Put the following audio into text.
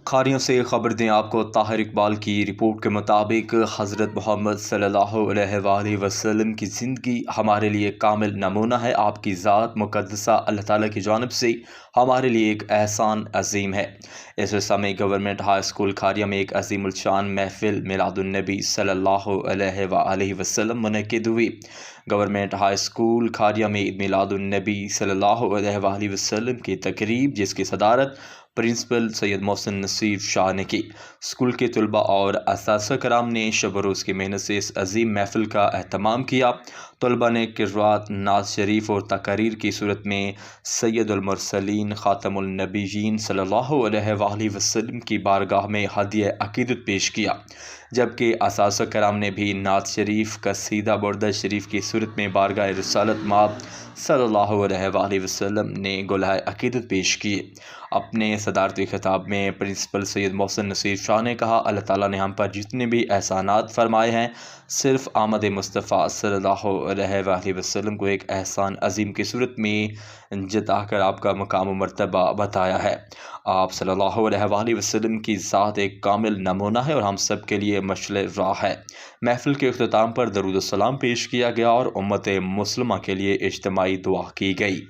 खारियों से ख़बर दें आपको ताहिर इकबाल की रिपोर्ट के मुताबिक हज़रत मोहम्मद सल्लल्लाहु अलैहि वसल्लम की ज़िंदगी हमारे लिए कामिल नमूना है। आपकी ज़ात मुक़द्दसा अल्लाह ताला की जानिब से हमारे लिए एक एहसान अजीम है। इस समय गवर्नमेंट हाई स्कूल खारिया में एक अजीमुल-शान महफिल मिलादुन्नबी सल्लल्लाहु अलैहि वसल्लम मुनक़िद हुई। गवर्नमेंट हाई स्कूल खारिया में मिलादुन्नबी सल्लल्लाहु अलैहि वसल्लम की तकरीब, जिसकी सदारत प्रिंसिपल सैयद मोहसिन नसीर शाह ने की। स्कूल के तलबा और असातिज़ा कराम ने शब रोज़ की मेहनत से इस अजीम महफिल का एहतमाम किया। तलबा ने किरात, नात शरीफ और तकारीर की सूरत में सैयदुल मुरसलीन ख़ातमुन नबीयीन सल्लल्लाहु अलैहि वसल्लम की बारगाह में हदिया अक़ीदत पेश किया, जबकि असातिज़ा कराम ने भी नात शरीफ, कसीदा, बुर्दा शरीफ की सूरत में बारगाह रिसालत माब सल्लल्लाहु अलैहि वसल्लम ने गोलाए अक़ीदत पेश किए। अपने सदारती खिताब में प्रिंसिपल सैयद मोहसिन नसीर शाह ने कहा, अल्लाह ताला ने हम पर जितने भी एहसानात फरमाए हैं, सिर्फ़ आमद मुस्तफ़ा सल्लल्लाहु अलैहि वसल्लम को एक एहसान अजीम की सूरत में जता कर आपका मकाम व मर्तबा बताया है। आप सल्लल्लाहु अलैहि वसल्लम की ज़ात एक कामिल नमूना है और हम सब के लिए मशअल राह है। महफिल के अख्ताम पर दरूद सलाम पेश किया गया और उम्मत मुस्लिमा के लिए इज्तिमाई दुआ की गई।